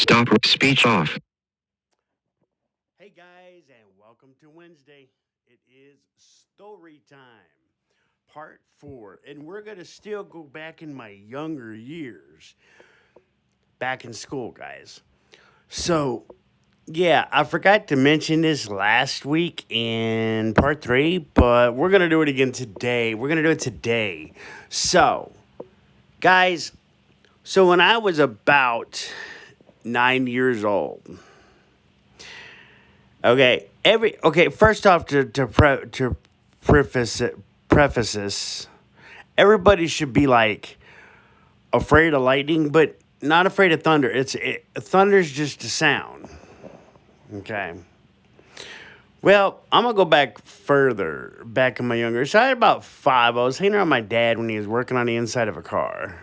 Stop. Speech off. Hey guys, and welcome to Wednesday. It is story time, part 4, and we're gonna still go back in my younger years, back in school, guys. So, yeah, I forgot to mention this last week in part 3, but we're gonna do it again today. We're gonna do it today. So, guys, so when I was about 9 years old, first off, to preface this, everybody should be like afraid of lightning, but not afraid of thunder. Thunder's just a sound. Okay. Well, I'm gonna go back further, back in my younger. So I had about 5. I was hanging around my dad when he was working on the inside of a car.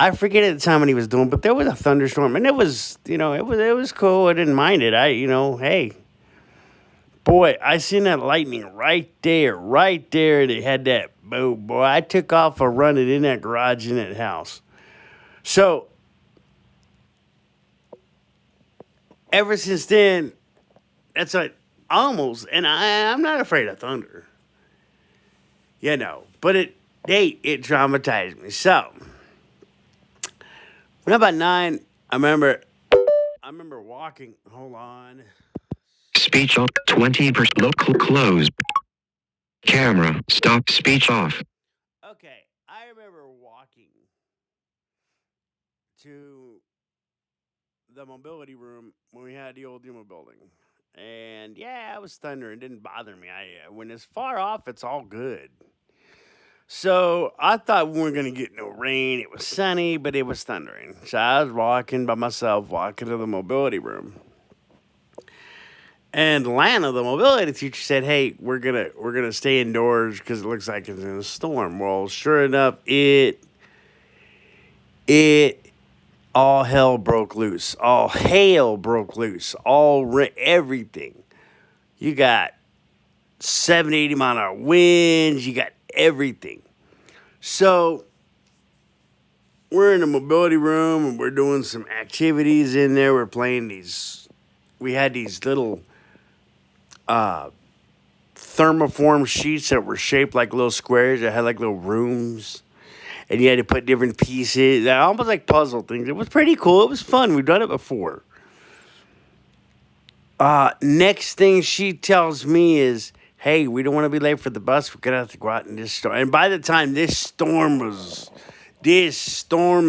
I forget at the time what he was doing, but there was a thunderstorm, and it was, it was cool. I didn't mind it. Hey, boy, I seen that lightning right there. And it had that boom, boy. I took off a running in that garage in that house. So ever since then, that's like almost, and I'm not afraid of thunder, But it traumatized me. So when I'm about 9, I remember walking. Hold on. Speech off. 20%. Look close. Camera. Stop. Speech off. Okay, I remember walking to the mobility room when we had the old Yuma building. And yeah, it was thunder. It didn't bother me. When it's far off, it's all good. So I thought we weren't gonna get no rain. It was sunny, but it was thundering. So I was walking by myself, walking to the mobility room. And Lana, the mobility teacher, said, "Hey, we're gonna stay indoors because it looks like it's in a storm." Well, sure enough, it all hell broke loose. All hail broke loose. Everything. You got 70, 80 mile an hour winds. You got everything. So we're in the mobility room and we're doing some activities in there. We're playing these. We had these little uh, thermoform sheets that were shaped like little squares that had like little rooms. And you had to put different pieces, almost like puzzle things. It was pretty cool. It was fun. We've done it before. Next thing she tells me is, "Hey, we don't want to be late for the bus. We're gonna have to go out in this storm." And by the time this storm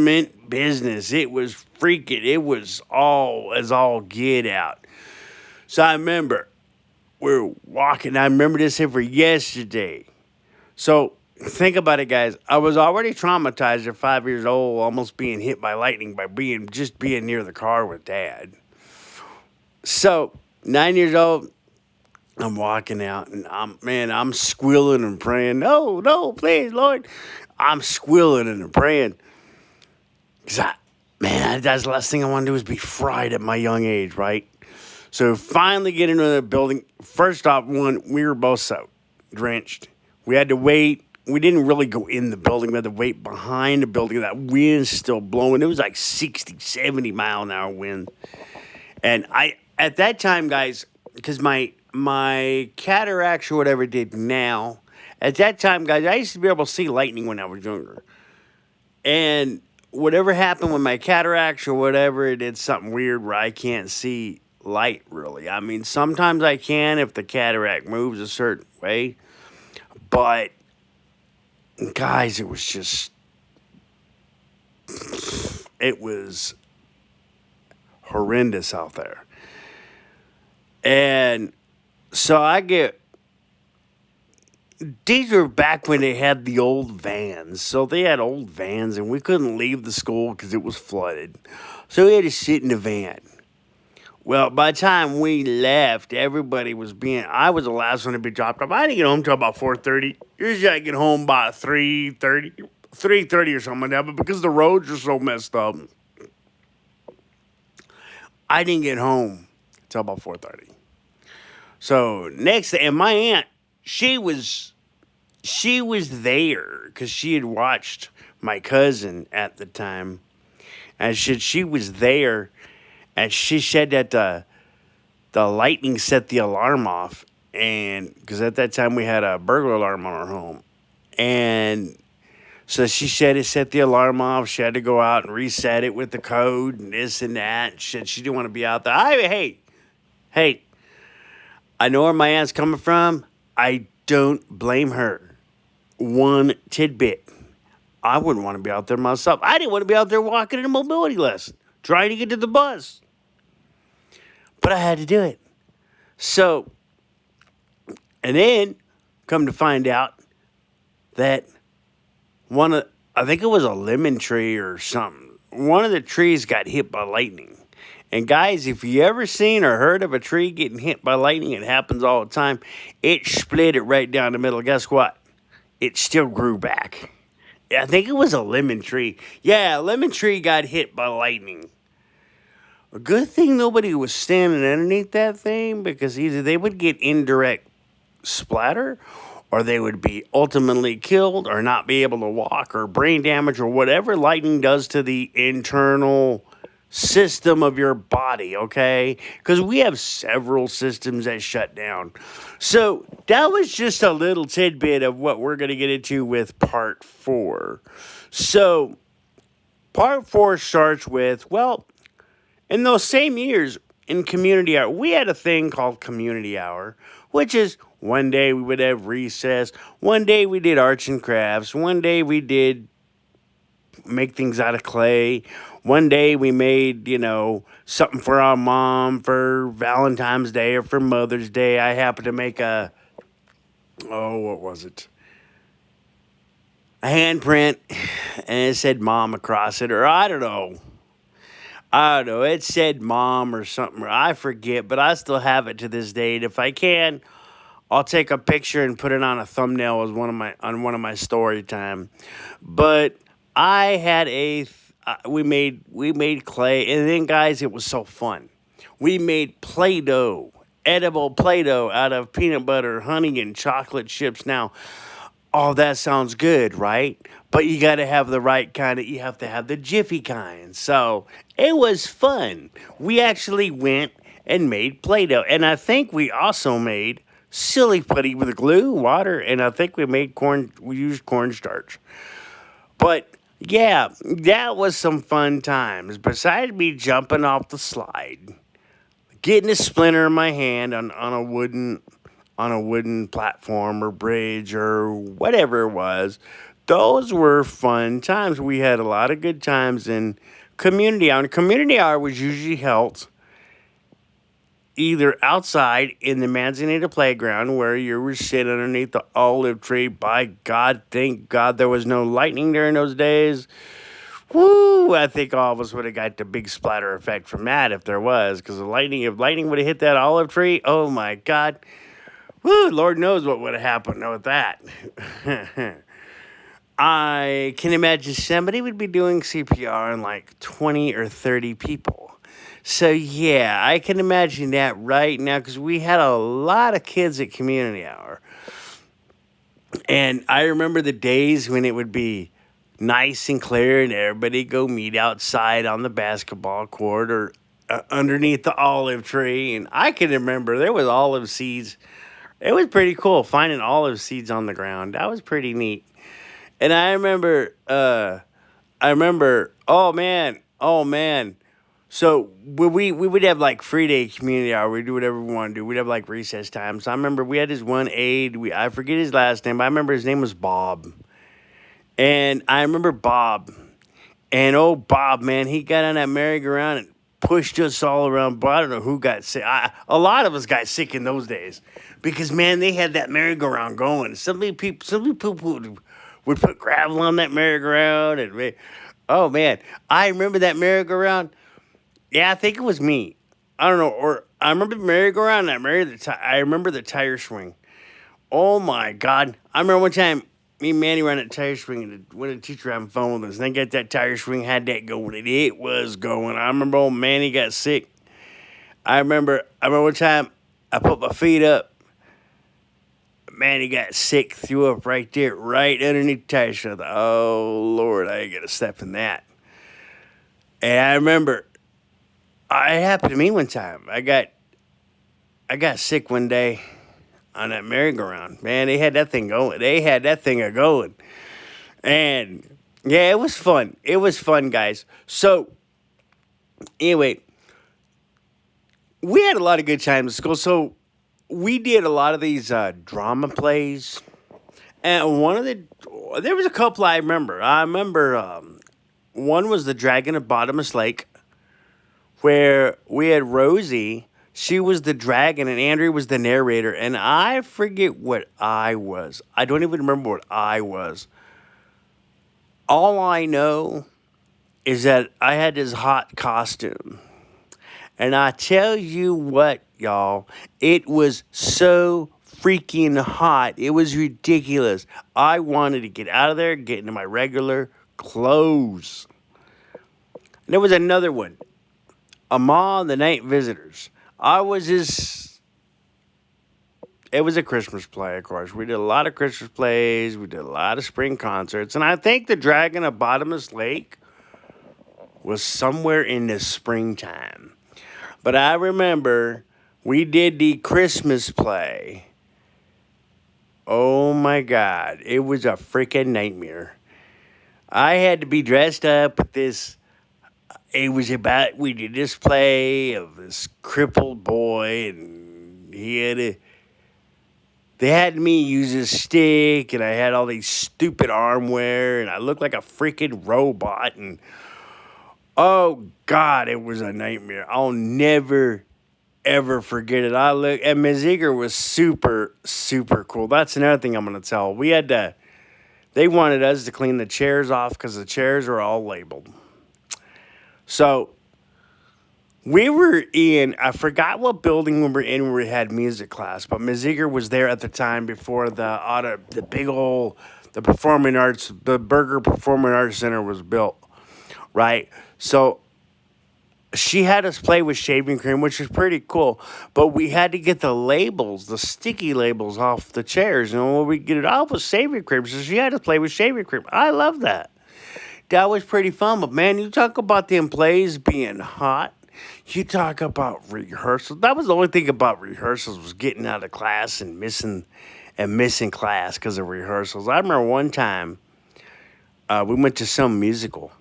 meant business. It was freaking. It was all get out. So I remember we're walking. I remember this ever yesterday. So think about it, guys. I was already traumatized at 5 years old, almost being hit by lightning by being near the car with dad. So 9 years old, I'm walking out and I'm squealing and praying. No, no, please, Lord. I'm squealing and praying. Cause that's the last thing I want to do is be fried at my young age, right? So finally get into the building. First off, we were both soaked, drenched. We had to wait. We didn't really go in the building. We had to wait behind the building. That wind's still blowing. It was like 60, 70 mile an hour wind. And at that time, guys, because my cataracts or whatever did now, at that time, guys, I used to be able to see lightning when I was younger. And whatever happened with my cataracts or whatever, it did something weird where I can't see light really. I mean, sometimes I can if the cataract moves a certain way. But guys, it was horrendous out there. And so these were back when they had the old vans. So they had old vans and we couldn't leave the school because it was flooded. So we had to sit in the van. Well, by the time we left, I was the last one to be dropped off. I didn't get home till about 4:30. Usually I get home by 3:30 or something like that. But because the roads are so messed up, I didn't get home till about 4:30. So next, and my aunt, she was there because she had watched my cousin at the time. And she was there, and she said that the lightning set the alarm off, and because at that time we had a burglar alarm on our home, and so she said it set the alarm off. She had to go out and reset it with the code and this and that. She didn't want to be out there. Hey, I know where my aunt's coming from. I don't blame her one tidbit. I wouldn't want to be out there myself. I didn't want to be out there walking in a mobility lesson, trying to get to the bus. But I had to do it. So, and then come to find out that I think it was a lemon tree or something. One of the trees got hit by lightning. And guys, if you ever seen or heard of a tree getting hit by lightning, it happens all the time. It split it right down the middle. Guess what? It still grew back. I think it was a lemon tree. Yeah, a lemon tree got hit by lightning. A good thing nobody was standing underneath that thing, because either they would get indirect splatter, or they would be ultimately killed, or not be able to walk, or brain damage, or whatever lightning does to the internal system of your body, okay? Because we have several systems that shut down. So that was just a little tidbit of what we're going to get into with part 4. So part 4 starts with, well, in those same years in community hour, we had a thing called community hour, which is one day we would have recess, one day we did arts and crafts, one day we did make things out of clay. One day we made, something for our mom for Valentine's Day or for Mother's Day. I happened to make what was it? A handprint, and it said mom across it, or I don't know. It said mom or something. I forget, but I still have it to this date. If I can, I'll take a picture and put it on a thumbnail as one of my story time. But I had we made clay, and then guys, it was so fun. We made Play-Doh, edible Play-Doh out of peanut butter, honey, and chocolate chips. Now, all that sounds good, right? But you got to have the right kind you have to have the Jiffy kind. So it was fun. We actually went and made Play-Doh, and I think we also made silly putty with glue, water, and I think we used cornstarch. But yeah, that was some fun times. Besides me jumping off the slide, getting a splinter in my hand on a wooden platform or bridge or whatever it was, those were fun times. We had a lot of good times in community hour. And community hour was usually held either outside in the Manzanita playground, where you were sitting underneath the olive tree. By God, thank God there was no lightning during those days. Woo! I think all of us would have got the big splatter effect from that if there was, because if lightning would have hit that olive tree, oh my God. Woo! Lord knows what would have happened with that. I can imagine somebody would be doing CPR on like 20 or 30 people. So, yeah, I can imagine that right now, because we had a lot of kids at community hour. And I remember the days when it would be nice and clear and everybody go meet outside on the basketball court or underneath the olive tree. And I can remember there was olive seeds. It was pretty cool finding olive seeds on the ground. That was pretty neat. And I remember, oh man. So we would have like free day community hour. We'd do whatever we want to do. We'd have like recess time. So I remember we had this one aide. I forget his last name, but I remember his name was Bob. And I remember Bob. And Bob, man, he got on that merry-go-round and pushed us all around. But I don't know who got sick. A lot of us got sick in those days. Because, man, they had that merry-go-round going. Some people would put gravel on that merry-go-round. And, oh, man, I remember that merry-go-round. Yeah, I think it was me. I don't know. Or I remember the merry-go-round and I remember the tire swing. Oh, my God. I remember one time me and Manny ran that tire swing and when the teacher having fun with us. And they got that tire swing, had that going. And it was going. I remember old Manny got sick. I remember one time I put my feet up. Manny got sick, threw up right there, right underneath the tire swing. I thought, oh, Lord, I ain't going to step in that. And I remember it happened to me one time. I got sick one day on that merry-go-round. Man, they had that thing going. They had that thing a going. And yeah, it was fun. It was fun, guys. So anyway, we had a lot of good times at school. So we did a lot of these drama plays. And there was a couple I remember. I remember one was The Dragon of Bottomless Lake, where we had Rosie. She was the dragon, and Andrew was the narrator. And I forget what I was. I don't even remember what I was. All I know is that I had this hot costume. And I tell you what, y'all, it was so freaking hot. It was ridiculous. I wanted to get out of there, get into my regular clothes. And there was another one, Amal and the Night Visitors. I was just, it was a Christmas play, of course. We did a lot of Christmas plays. We did a lot of spring concerts. And I think The Dragon of Bottomless Lake was somewhere in the springtime. But I remember we did the Christmas play. Oh my God. It was a freaking nightmare. I had to be dressed up with this. We did this play of this crippled boy, and they had me use a stick, and I had all these stupid armwear, and I looked like a freaking robot, and oh God, it was a nightmare. I'll never ever forget it. And Ms. Eager was super, super cool. That's another thing I'm gonna tell. They wanted us to clean the chairs off because the chairs are all labeled. So we were in, I forgot what building we were in where we had music class, but Ms. Eager was there at the time before the big old, the performing arts, the Burger Performing Arts Center was built, right? So she had us play with shaving cream, which was pretty cool, but we had to get the labels, the sticky labels off the chairs, and when we get it off with shaving cream, so she had us play with shaving cream. I love that. That was pretty fun, but man, you talk about them plays being hot. You talk about rehearsals. That was the only thing about rehearsals was getting out of class and missing class because of rehearsals. I remember one time we went to some musical.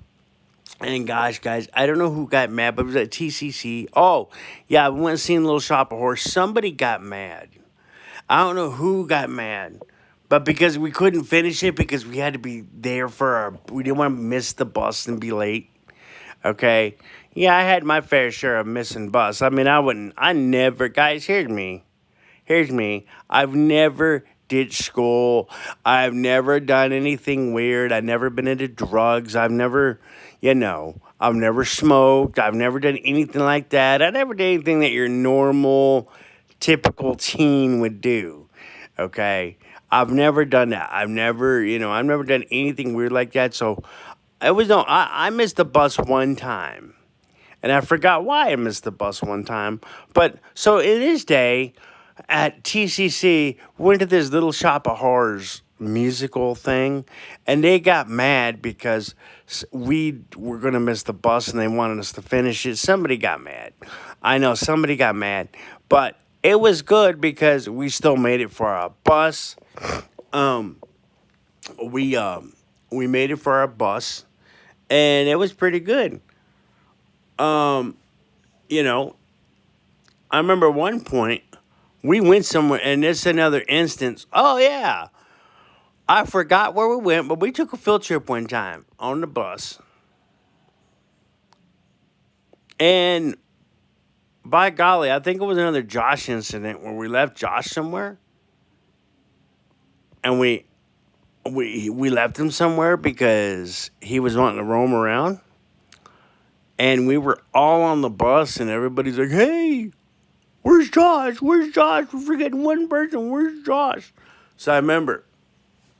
And gosh, guys, I don't know who got mad, but it was at TCC. Oh, yeah, we went and seen Little Shop of Horrors. Somebody got mad. I don't know who got mad. But because we couldn't finish it because we had to be there we didn't want to miss the bus and be late. Okay? Yeah, I had my fair share of missing bus. I mean, guys, here's me. Here's me. I've never ditched school. I've never done anything weird. I've never been into drugs. I've never smoked. I've never done anything like that. I never did anything that your normal, typical teen would do. Okay? I've never done that. I've never done anything weird like that. So I missed the bus one time. And I forgot why I missed the bus one time. But so in this day at TCC, went to this Little Shop of Horrors musical thing. And they got mad because we were going to miss the bus and they wanted us to finish it. Somebody got mad. I know somebody got mad. But it was good because we still made it for our bus. We made it for our bus, and it was pretty good. You know, I remember one point we went somewhere, and this is another instance. Oh yeah, I forgot where we went, but we took a field trip one time on the bus, and by golly, I think it was another Josh incident where we left Josh somewhere, and we left him somewhere because he was wanting to roam around. And we were all on the bus, and everybody's like, hey, where's Josh? Where's Josh? We're forgetting one person. Where's Josh? So I remember,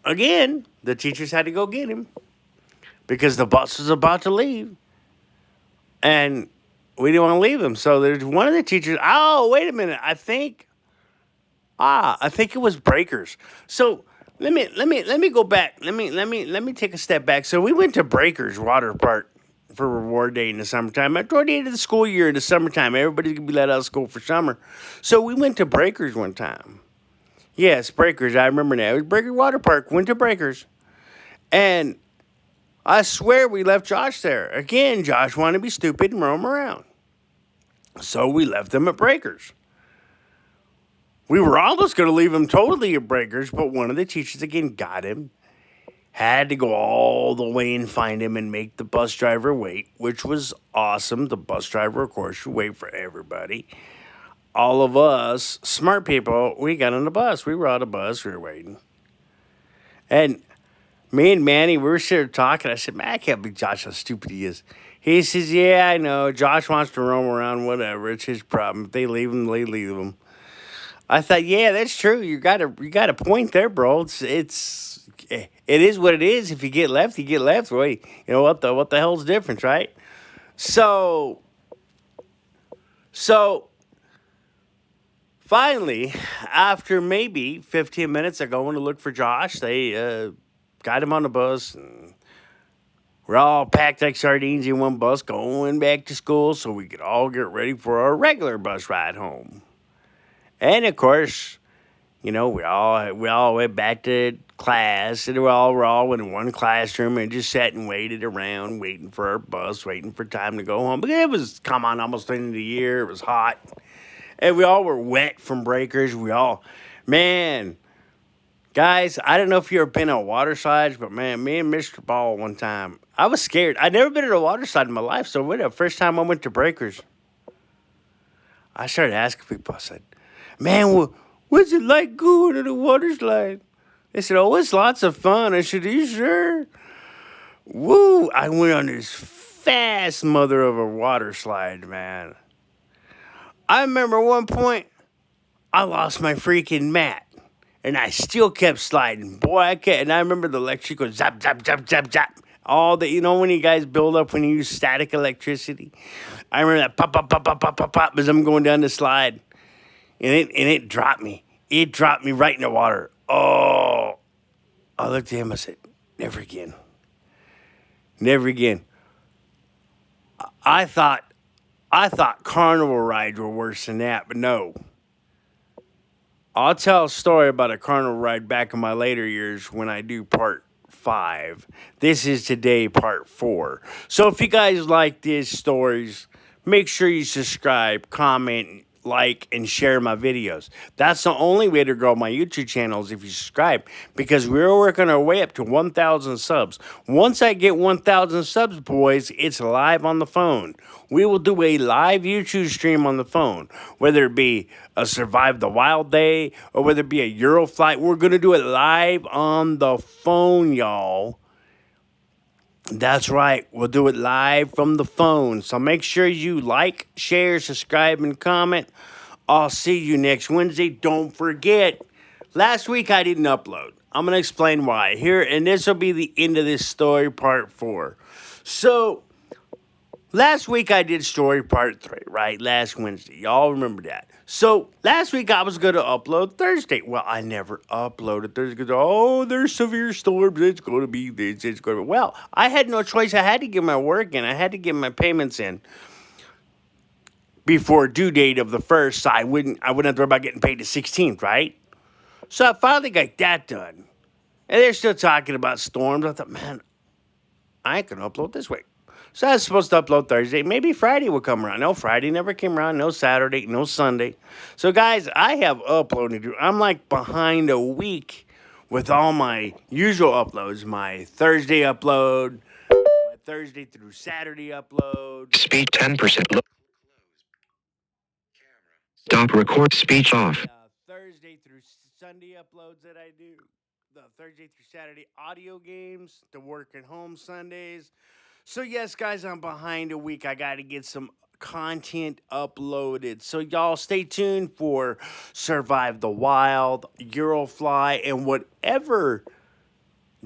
again, the teachers had to go get him because the bus was about to leave. And we didn't want to leave him. So there's one of the teachers. Oh, wait a minute. I think it was Breakers. So let me go back. Let me take a step back. So we went to Breakers Water Park for reward day in the summertime. Toward the end of the school year in the summertime, everybody's gonna be let out of school for summer. So we went to Breakers one time. Yes, Breakers. I remember now. It was Breaker Water Park. Went to Breakers, and I swear we left Josh there. Again, Josh wanted to be stupid and roam around. So we left him at Breakers. We were almost going to leave him totally at Breakers, but one of the teachers again got him. Had to go all the way and find him and make the bus driver wait, which was awesome. The bus driver, of course, would wait for everybody. All of us, smart people, we got on the bus. We were on the bus. We were waiting. And me and Manny, we were sitting there talking. I said, man, I can't believe Josh how stupid he is. He says, yeah, I know. Josh wants to roam around, whatever. It's his problem. If they leave him, they leave him. I thought, yeah, that's true. You got a point there, bro. It is what it is. If you get left, you get left. Wait, you know what the hell's the difference, right? So finally, after maybe 15 minutes of going to look for Josh, they got him on the bus. And we're all packed like sardines in one bus going back to school so we could all get ready for our regular bus ride home. And of course, you know, we all went back to class, and we're all in one classroom and just sat and waited around, waiting for our bus, waiting for time to go home. But it was, come on, almost the end of the year. It was hot. And we all were wet from Breakers. Man, guys, I don't know if you've ever been on water slides, but man, me and Mr. Ball one time, I was scared. I'd never been on a water slide in my life, so the first time I went to Breakers, I started asking people, I said, man, what's it like going on a water slide? They said, oh, it's lots of fun. I said, are you sure? Woo, I went on this fast mother of a water slide, man. I remember one point, I lost my freaking mat. And I still kept sliding. Boy, and I remember the electric goes zap, zap, zap, zap, zap. All the, you know when you guys build up when you use static electricity? I remember that pop, pop, pop, pop, pop, pop, pop as I'm going down the slide. And it dropped me. It dropped me right in the water. Oh. I looked at him, I said, never again. Never again. I thought carnival rides were worse than that, but no. I'll tell a story about a carnival ride back in my later years when I do part 5. This is today part 4. So if you guys like these stories, make sure you subscribe, comment, like, and share my videos. That's the only way to grow my YouTube channel is if you subscribe, because we're working our way up to 1,000 subs. Once I get 1,000 subs, boys, it's live on the phone. We will do a live YouTube stream on the phone, whether it be a Survive the Wild Day or whether it be a Euro flight. We're going to do it live on the phone, y'all. That's right. We'll do it live from the phone. So make sure you like, share, subscribe, and comment. I'll see you next Wednesday. Don't forget, last week I didn't upload. I'm going to explain why here, and this will be the end of this story, part 4. So, last week I did story part 3, right? Last Wednesday. Y'all remember that. So, last week I was going to upload Thursday. Well, I never uploaded Thursday because, oh, there's severe storms. It's going to be this. It's going to be. Well, I had no choice. I had to get my work in. I had to get my payments in before due date of the 1st. So I wouldn't have to worry about getting paid the 16th, right? So I finally got that done. And they're still talking about storms. I thought, man, I ain't going to upload this week. So I was supposed to upload Thursday. Maybe Friday will come around. No, Friday never came around. No Saturday, no Sunday. So, guys, I have uploading to do. I'm like behind a week with all my usual uploads. My Thursday upload, my Thursday through Saturday upload. Speed 10%. Stop record. Speech off. Thursday through Sunday uploads that I do. The Thursday through Saturday audio games. The work at home Sundays. So, yes, guys, I'm behind a week. I got to get some content uploaded. So, y'all stay tuned for Survive the Wild, Eurofly, and whatever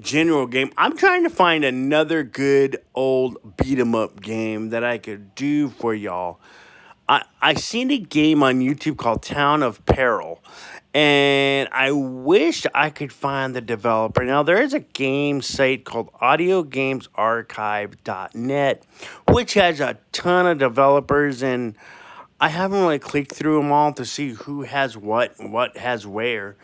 general game. I'm trying to find another good old beat-em-up game that I could do for y'all. I seen a game on YouTube called Town of Peril, and I wish I could find the developer. Now there is a game site called audiogamesarchive.net, which has a ton of developers, and I haven't really clicked through them all to see who has what and what has where.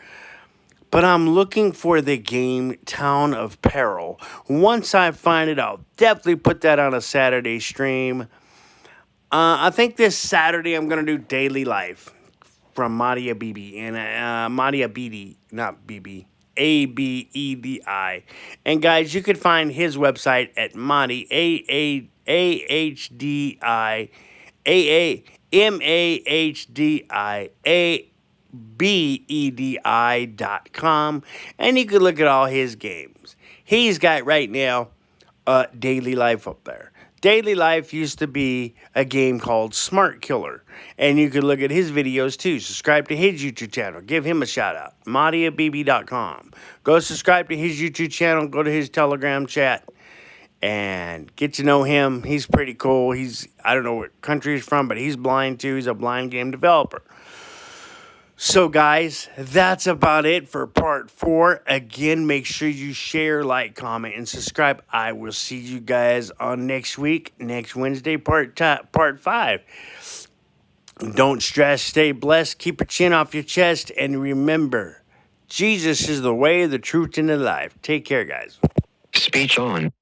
But I'm looking for the game Town of Peril. Once I find it, I'll definitely put that on a Saturday stream. I think this Saturday I'm gonna do Daily Life from Madia BB and Madia BD, not BB, Abedi. And guys, you can find his website at Madi Mahdi, AHDI, AMAHDIABEDI.com, and you can look at all his games. He's got right now Daily Life up there. Daily Life used to be a game called Smart Killer, and you can look at his videos too. Subscribe to his YouTube channel. Give him a shout out. MadiaBB.com. Go subscribe to his YouTube channel. Go to his Telegram chat and get to know him. He's pretty cool. I don't know what country he's from, but he's blind too. He's a blind game developer. So, guys, that's about it for part 4. Again, make sure you share, like, comment, and subscribe. I will see you guys on next week, next Wednesday, part 5. Don't stress, stay blessed, keep your chin off your chest, and remember, Jesus is the way, the truth, and the life. Take care, guys. Speech on.